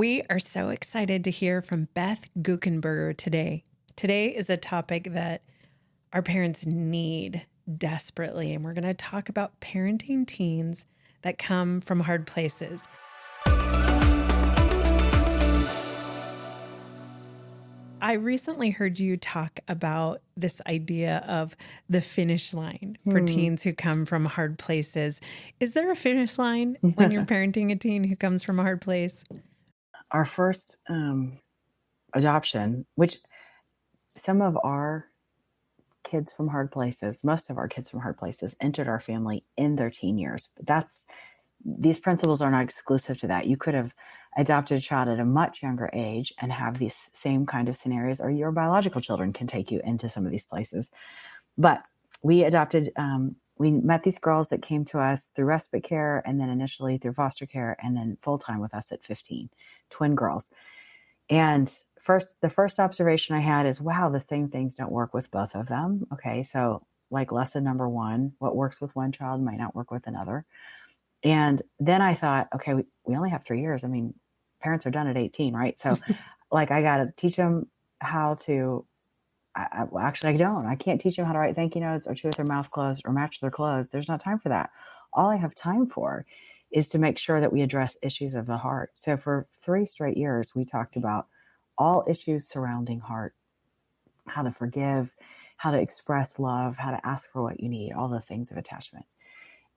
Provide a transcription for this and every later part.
We are so excited to hear from Beth Guckenberger today. Today is a topic that our parents need desperately, and we're going to talk about parenting teens that come from hard places. I recently heard you talk about this idea of the finish line for teens who come from hard places. Is there a finish line when you're parenting a teen who comes from a hard place? Our first adoption, which some of our kids from hard places, most of our kids from hard places entered our family in their teen years. But these principles are not exclusive to that. You could have adopted a child at a much younger age and have these same kind of scenarios, or your biological children can take you into some of these places. But we adopted, we met these girls that came to us through respite care and then initially through foster care and then full-time with us at 15, twin girls. And the first observation I had is, wow, the same things don't work with both of them. Okay, so like lesson number one, what works with one child might not work with another. And then I thought, okay, we only have 3 years. I mean, parents are done at 18, right? So like I got to teach them how to, actually I don't. I can't teach them how to write thank you notes or chew with their mouth closed or match their clothes. There's not time for that. All I have time for is to make sure that we address issues of the heart. So for 3 straight years, we talked about all issues surrounding heart, how to forgive, how to express love, how to ask for what you need, all the things of attachment.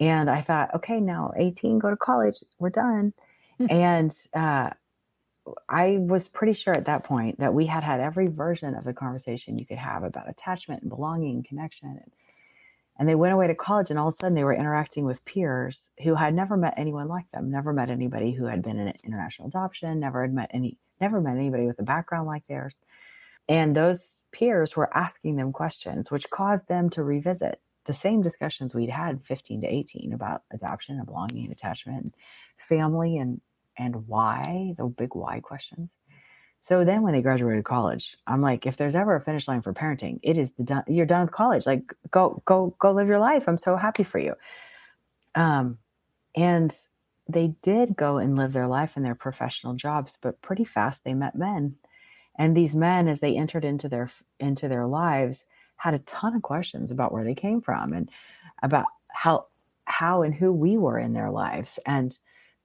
And I thought, okay, now 18, go to college, we're done. And I was pretty sure at that point that we had had every version of the conversation you could have about attachment and belonging and connection. And they went away to college, and all of a sudden they were interacting with peers who had never met anyone like them, never met anybody who had been in international adoption, never met anybody with a background like theirs. And those peers were asking them questions, which caused them to revisit the same discussions we'd had 15 to 18 about adoption and belonging and attachment and family and why, the big why questions. So then when they graduated college, I'm like, if there's ever a finish line for parenting, it is you're done with college. Like, go live your life. I'm so happy for you. And they did go and live their life in their professional jobs, but pretty fast they met men. And these men, as they entered into their lives, had a ton of questions about where they came from and about how and who we were in their lives. And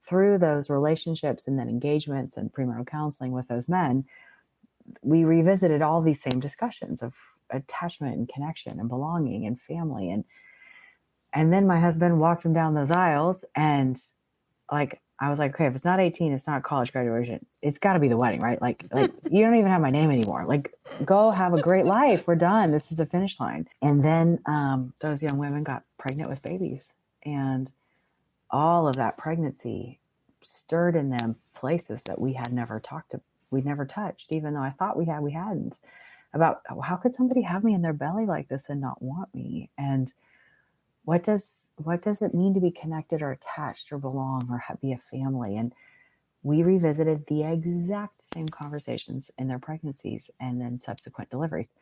through those relationships and then engagements and premarital counseling with those men, we revisited all these same discussions of attachment and connection and belonging and family. And then my husband walked them down those aisles, and like, I was like, okay, if it's not 18, it's not college graduation. It's got to be the wedding, right? Like you don't even have my name anymore. Like, go have a great life. We're done. This is the finish line. And then those young women got pregnant with babies, and all of that pregnancy stirred in them places that we'd never touched, even though I thought we hadn't. About how could somebody have me in their belly like this and not want me? And what does it mean to be connected or attached or belong or be a family? And we revisited the exact same conversations in their pregnancies and then subsequent deliveries.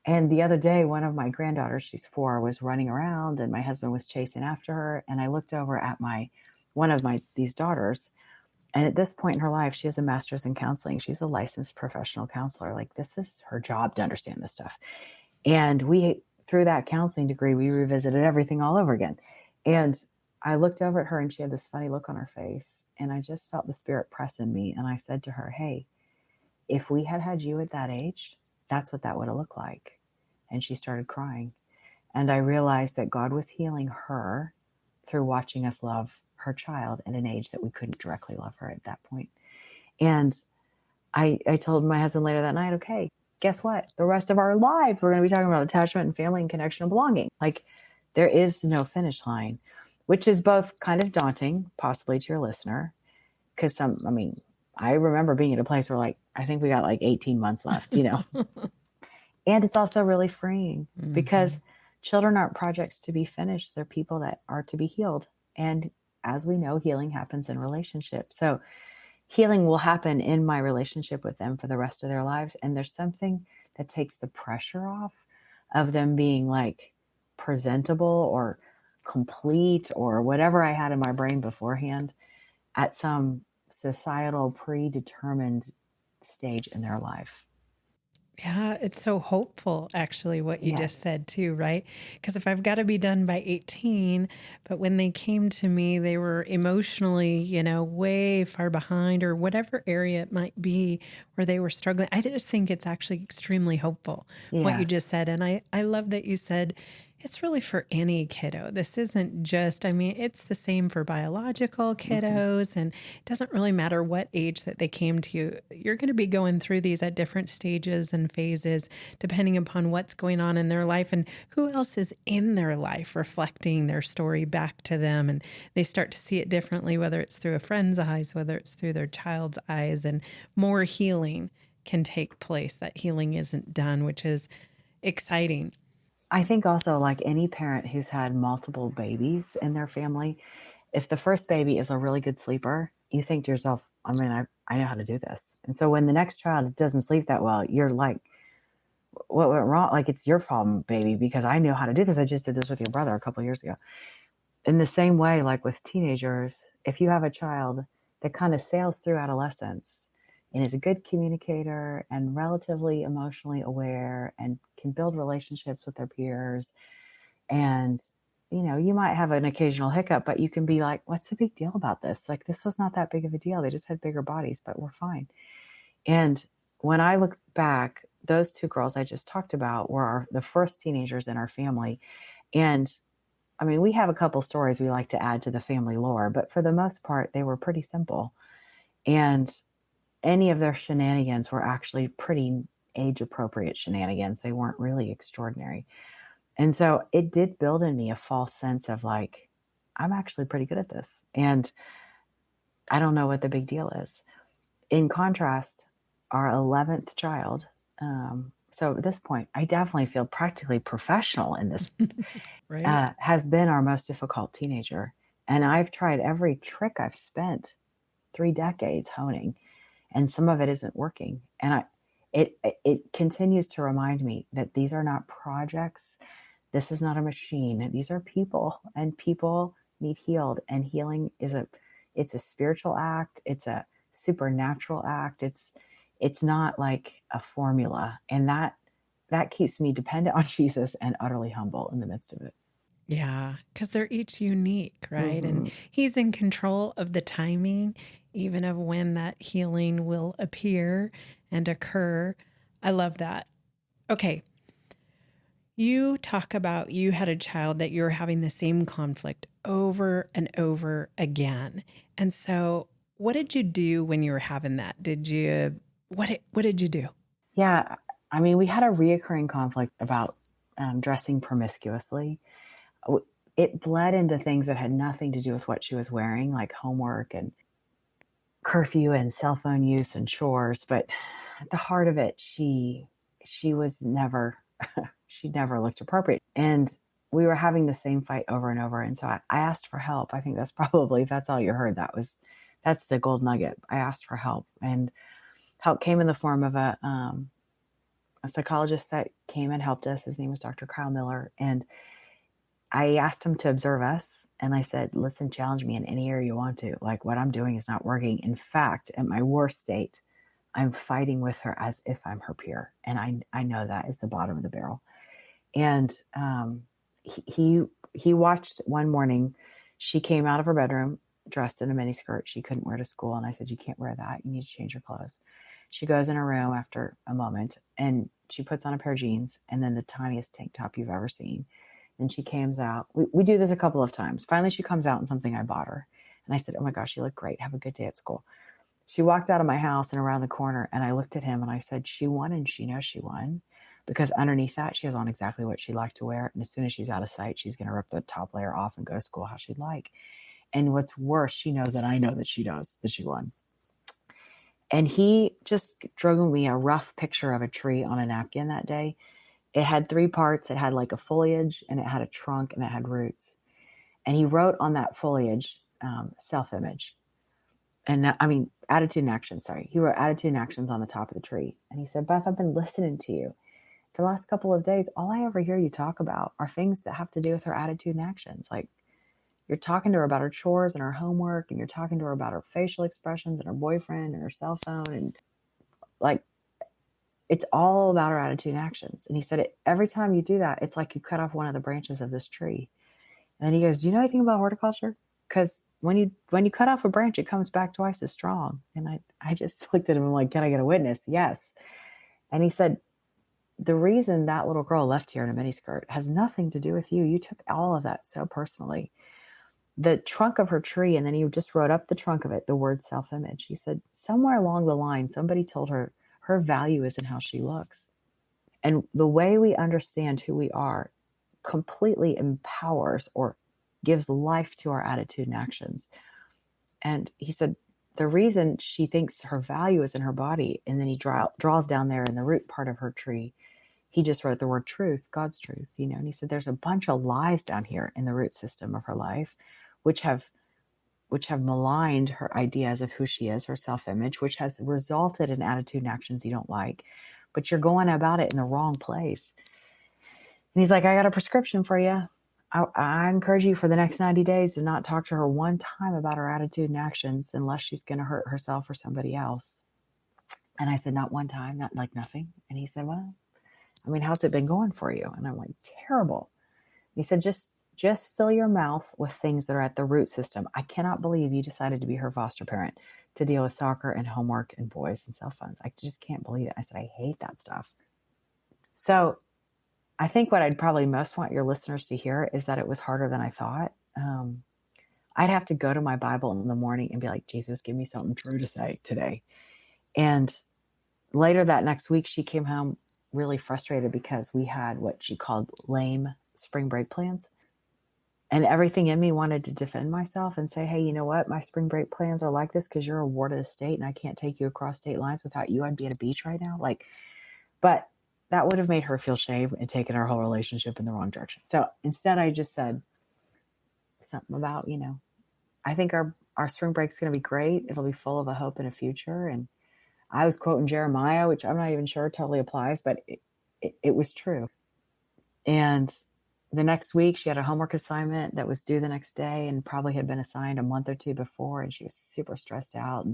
And the other day, one of my granddaughters, she's 4, was running around and my husband was chasing after her. And I looked over at one of these daughters. And at this point in her life, she has a master's in counseling. She's a licensed professional counselor. Like, this is her job to understand this stuff. And through that counseling degree, we revisited everything all over again. And I looked over at her and she had this funny look on her face. And I just felt the Spirit press in me. And I said to her, hey, if we had you at that age, that's what that would have looked like. And she started crying. And I realized that God was healing her through watching us love her child at an age that we couldn't directly love her at that point. And I told my husband later that night, okay, guess what? The rest of our lives, we're going to be talking about attachment and family and connection and belonging. Like, there is no finish line, which is both kind of daunting, possibly to your listener, because I remember being at a place where, like, I think we got like 18 months left, And it's also really freeing because children aren't projects to be finished. They're people that are to be healed. And as we know, healing happens in relationships. So healing will happen in my relationship with them for the rest of their lives. And there's something that takes the pressure off of them being like presentable or complete or whatever I had in my brain beforehand at some societal predetermined stage in their life. Yeah, it's so hopeful, actually, what you Yes. just said, too, right? Because if I've got to be done by 18, but when they came to me, they were emotionally, way far behind or whatever area it might be where they were struggling. I just think it's actually extremely hopeful what you Yes. just said. And I love that you said it's really for any kiddo. This isn't just, I mean, it's the same for biological Hmm. kiddos, and it doesn't really matter what age that they came to you. You're going to be going through these at different stages and phases, depending upon what's going on in their life and who else is in their life reflecting their story back to them. And they start to see it differently, whether it's through a friend's eyes, whether it's through their child's eyes, and more healing can take place. That healing isn't done, which is exciting. I think also, like any parent who's had multiple babies in their family, if the first baby is a really good sleeper, you think to yourself, I mean, I know how to do this. And so when the next child doesn't sleep that well, you're like, what went wrong? Like, it's your problem, baby, because I know how to do this. I just did this with your brother a couple of years ago. In the same way, like with teenagers, if you have a child that kind of sails through adolescence and is a good communicator and relatively emotionally aware and can build relationships with their peers, and you might have an occasional hiccup, but you can be like, what's the big deal about this? Like, this was not that big of a deal. They just had bigger bodies, but we're fine. And when I look back, those two girls I just talked about were the first teenagers in our family. And I mean, we have a couple stories we like to add to the family lore, but for the most part, they were pretty simple. And any of their shenanigans were actually pretty age appropriate shenanigans. They weren't really extraordinary. And so it did build in me a false sense of like, I'm actually pretty good at this. And I don't know what the big deal is. In contrast, our 11th child, so at this point, I definitely feel practically professional in this, Right? has been our most difficult teenager. And I've tried every trick I've spent 3 decades honing, and some of it isn't working. And it continues to remind me that these are not projects. This is not a machine. These are people, and people need healed. And healing it's a spiritual act. It's a supernatural act. It's not like a formula, and that keeps me dependent on Jesus and utterly humble in the midst of it. Yeah, because they're each unique, right? And Mm-hmm. he's in control of the timing, even of when that healing will appear and occur. I love that. Okay, you talk about you had a child that you're having the same conflict over and over again. And so, what did you do when you were having that? What did you do? Yeah, I mean, we had a reoccurring conflict about dressing promiscuously. It bled into things that had nothing to do with what she was wearing, like homework and curfew and cell phone use and chores. But at the heart of it, she was never she never looked appropriate, and we were having the same fight over and over. And so I asked for help. I think that's all you heard. That's the gold nugget. I asked for help, and help came in the form of a psychologist that came and helped us. His name was Dr. Kyle Miller. And I asked him to observe us. And I said, listen, challenge me in any area you want to. Like, what I'm doing is not working. In fact, at my worst state, I'm fighting with her as if I'm her peer. And I know that is the bottom of the barrel. And he watched one morning. She came out of her bedroom dressed in a mini skirt she couldn't wear to school. And I said, you can't wear that. You need to change your clothes. She goes in her room after a moment and she puts on a pair of jeans and then the tiniest tank top you've ever seen. Then she comes out. We do this a couple of times. Finally, she comes out in something I bought her. And I said, oh my gosh, you look great. Have a good day at school. She walked out of my house and around the corner, and I looked at him and I said, she won, and she knows she won, because underneath that, she has on exactly what she liked to wear. And as soon as she's out of sight, she's going to rip the top layer off and go to school how she'd like. And what's worse, she knows that I know that she knows that she won. And he just drew me a rough picture of a tree on a napkin that day. It had 3 parts. It had like a foliage, and it had a trunk, and it had roots. And he wrote on that foliage, self-image. And I mean, attitude and action, sorry. He wrote attitude and actions on the top of the tree. And he said, Beth, I've been listening to you. For the last couple of days, all I ever hear you talk about are things that have to do with her attitude and actions. Like, You're talking to her about her chores and her homework, and you're talking to her about her facial expressions and her boyfriend and her cell phone. And like, it's all about her attitude and actions. And he said, every time you do that, it's like you cut off one of the branches of this tree. And he goes, do you know anything about horticulture? Because when you cut off a branch, it comes back twice as strong. And I just looked at him and like, can I get a witness? Yes. And he said, the reason that little girl left here in a miniskirt has nothing to do with you. You took all of that so personally. The trunk of her tree, and then he just wrote up the trunk of it, the word self-image. He said, somewhere along the line, somebody told her her value isn't how she looks. And the way we understand who we are completely empowers or gives life to our attitude and actions. And he said, the reason she thinks her value is in her body, and then he draws down there in the root part of her tree, he just wrote the word truth, God's truth, and he said, there's a bunch of lies down here in the root system of her life, which have maligned her ideas of who she is, her self-image, which has resulted in attitude and actions you don't like, but you're going about it in the wrong place. And he's like, I got a prescription for you. I encourage you for the next 90 days to not talk to her one time about her attitude and actions unless she's going to hurt herself or somebody else. And I said, not one time, not like nothing. And he said, well, I mean, how's it been going for you? And I'm like, terrible. He said, just fill your mouth with things that are at the root system. I cannot believe you decided to be her foster parent to deal with soccer and homework and boys and cell phones. I just can't believe it. I said, I hate that stuff. So I think what I'd probably most want your listeners to hear is that it was harder than I thought. I'd have to go to my Bible in the morning and be like, Jesus, give me something true to say today. And later that next week, she came home really frustrated because we had what she called lame spring break plans. And everything in me wanted to defend myself and say, hey, you know what? My spring break plans are like this because you're a ward of the state and I can't take you across state lines. Without you, I'd be at a beach right now. But that would have made her feel shame and taken our whole relationship in the wrong direction. So instead, I just said something about, I think our spring break's going to be great. It'll be full of a hope and a future. And I was quoting Jeremiah, which I'm not even sure totally applies, but it was true. And the next week, she had a homework assignment that was due the next day and probably had been assigned a month or two before. And she was super stressed out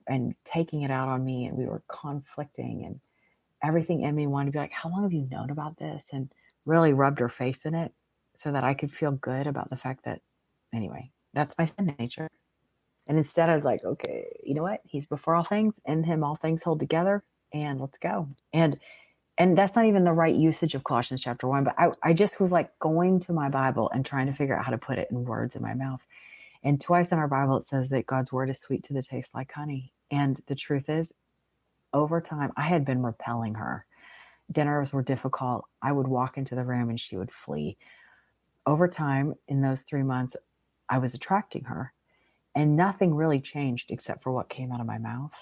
and taking it out on me. And we were conflicting, and everything in me wanted to be like, how long have you known about this? And really rubbed her face in it so that I could feel good about the fact that, anyway, that's my sin nature. And instead I was like, okay, you know what? He's before all things, in him all things hold together, and let's go. And that's not even the right usage of Colossians chapter 1, but I just was like going to my Bible and trying to figure out how to put it in words in my mouth. And twice in our Bible, it says that God's word is sweet to the taste like honey. And the truth is, over time, I had been repelling her. Dinners were difficult. I would walk into the room and she would flee. Over time, in those 3 months, I was attracting her. And nothing really changed except for what came out of my mouth.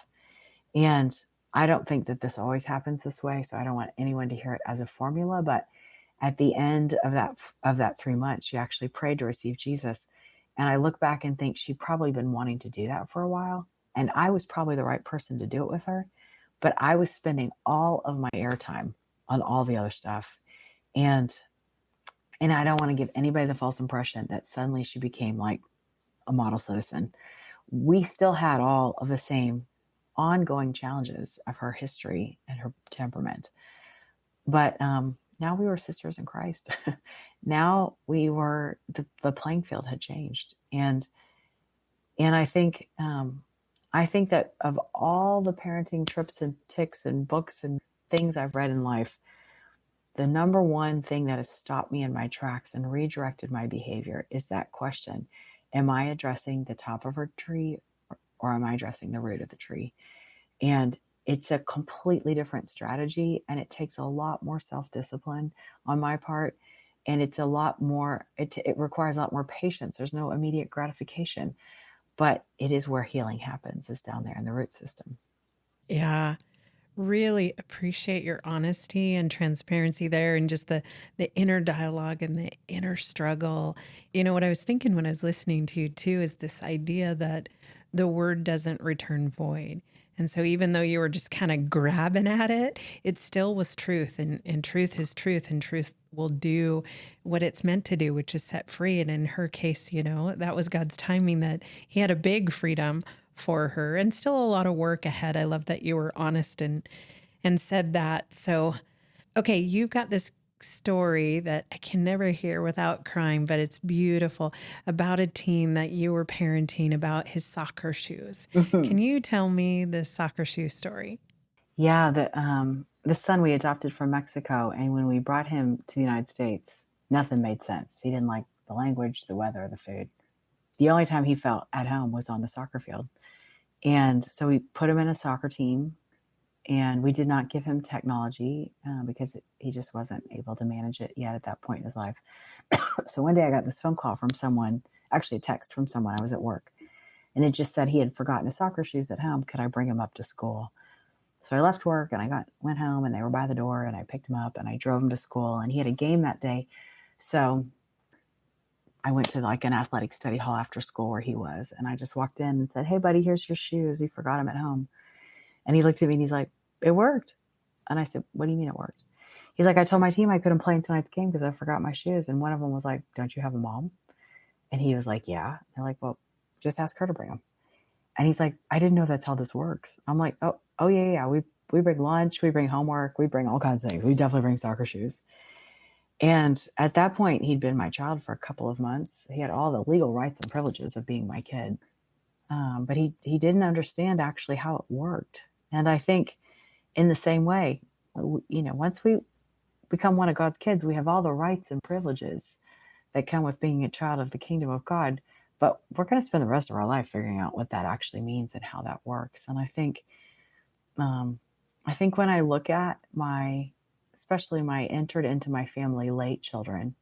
And I don't think that this always happens this way, so I don't want anyone to hear it as a formula. But at the end of that 3 months, she actually prayed to receive Jesus. And I look back and think she'd probably been wanting to do that for a while. And I was probably the right person to do it with her. But I was spending all of my airtime on all the other stuff. And I don't want to give anybody the false impression that suddenly she became like a model citizen. We still had all of the same ongoing challenges of her history and her temperament. But now we were sisters in Christ. Now we were, the playing field had changed. And I think that of all the parenting trips and ticks and books and things I've read in life, the number one thing that has stopped me in my tracks and redirected my behavior is that question: am I addressing the top of her tree or am I addressing the root of the tree? And it's a completely different strategy, and it takes a lot more self-discipline on my part. And it's a lot more, it requires a lot more patience. There's no immediate gratification, but it is where healing happens, is down there in the root system. Yeah. Really appreciate your honesty and transparency there, and just the inner dialogue and the inner struggle. What I was thinking when I was listening to you too is this idea that the word doesn't return void. And so even though you were just kind of grabbing at it, it still was truth. And truth is truth, and truth will do what it's meant to do, which is set free. And in her case, that was God's timing, that he had a big freedom for her and still a lot of work ahead. I love that you were honest and said that. So, okay, you've got this story that I can never hear without crying, but it's beautiful, about a teen that you were parenting, about his soccer shoes. Can you tell me the soccer shoe story? Yeah, the son we adopted from Mexico, and when we brought him to the United States, nothing made sense. He didn't like the language, the weather, the food. The only time he felt at home was on the soccer field. And so we put him in a soccer team, and we did not give him technology because he just wasn't able to manage it yet at that point in his life. So one day I got this phone call from someone, actually a text from someone. I was at work, and it just said he had forgotten his soccer shoes at home. Could I bring him up to school? So I left work and I went home, and they were by the door, and I picked him up and I drove him to school, and he had a game that day. So I went to like an athletic study hall after school where he was, and I just walked in and said, "Hey buddy, here's your shoes. You forgot them at home." And he looked at me and he's like, "It worked." And I said, "What do you mean it worked?" He's like, "I told my team I couldn't play in tonight's game because I forgot my shoes." And one of them was like, "Don't you have a mom?" And he was like, "Yeah." And they're like, "Well, just ask her to bring them." And he's like, "I didn't know that's how this works." I'm like, oh yeah, yeah. We bring lunch, we bring homework, we bring all kinds of things. We definitely bring soccer shoes. And at that point, he'd been my child for a couple of months. He had all the legal rights and privileges of being my kid. But he didn't understand actually how it worked. And I think in the same way, once we become one of God's kids, we have all the rights and privileges that come with being a child of the kingdom of God. But we're going to spend the rest of our life figuring out what that actually means and how that works. And um, I think when I look at especially my entered into my family late children,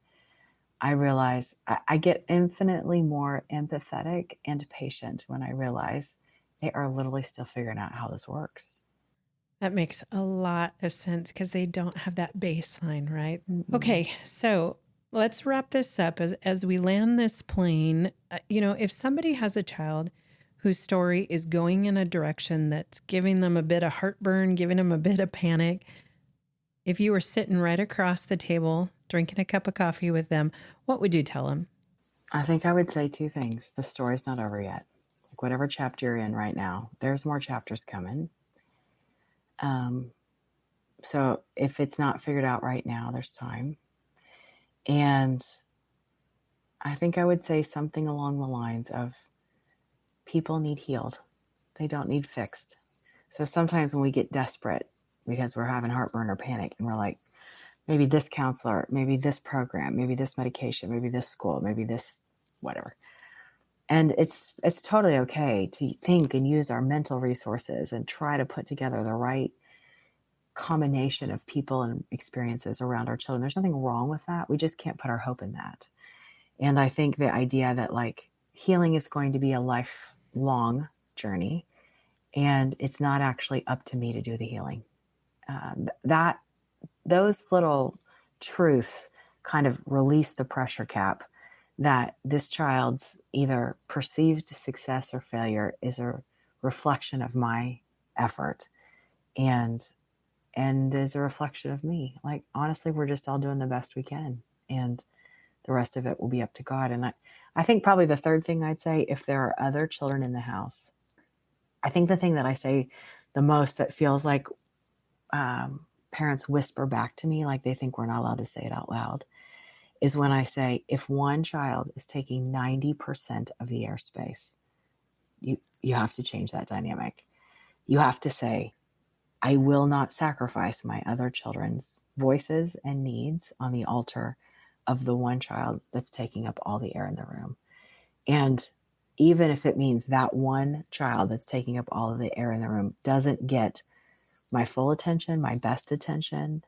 I realize I get infinitely more empathetic and patient when I realize they are literally still figuring out how this works. That makes a lot of sense because they don't have that baseline, right? Mm-mm. Okay, so let's wrap this up as we land this plane. If somebody has a child whose story is going in a direction that's giving them a bit of heartburn, giving them a bit of panic, if you were sitting right across the table drinking a cup of coffee with them, what would you tell them? I think I would say two things. The story's not over yet. Like whatever chapter you're in right now, there's more chapters coming. Um, so if it's not figured out right now, there's time. And I think I would say something along the lines of people need healed. They don't need fixed. So sometimes when we get desperate because we're having heartburn or panic and we're like, maybe this counselor, maybe this program, maybe this medication, maybe this school, maybe this whatever. And it's totally okay to think and use our mental resources and try to put together the right combination of people and experiences around our children. There's nothing wrong with that. We just can't put our hope in that. And I think the idea that like healing is going to be a lifelong journey, and it's not actually up to me to do the healing. That those little truths kind of release the pressure cap that this child's either perceived success or failure is a reflection of my effort and is a reflection of me. Like honestly, we're just all doing the best we can, and the rest of it will be up to God. And I think probably the third thing I'd say, if there are other children in the house, I think the thing that I say the most that feels like parents whisper back to me, like they think we're not allowed to say it out loud, is when I say, if one child is taking 90% of the airspace, you have to change that dynamic. You have to say, I will not sacrifice my other children's voices and needs on the altar of the one child that's taking up all the air in the room. And even if it means that one child that's taking up all of the air in the room doesn't get my full attention, my best attention,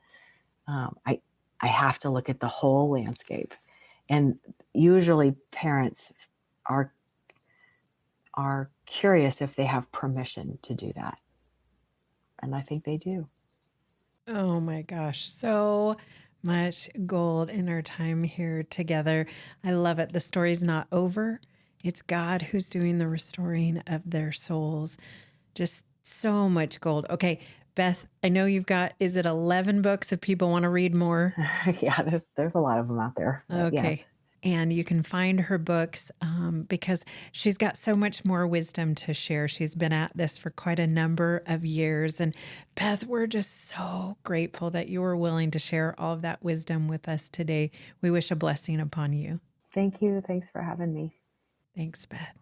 I have to look at the whole landscape. And usually parents are curious if they have permission to do that. And I think they do. Oh my gosh, so much gold in our time here together. I love it. The story's not over. It's God who's doing the restoring of their souls. Just so much gold. Okay, Beth, I know you've got, is it 11 books if people want to read more? Yeah, there's a lot of them out there, but yes. Okay. And you can find her books because she's got so much more wisdom to share. She's been at this for quite a number of years. And Beth, we're just so grateful that you were willing to share all of that wisdom with us today. We wish a blessing upon you. Thank you. Thanks for having me. Thanks, Beth.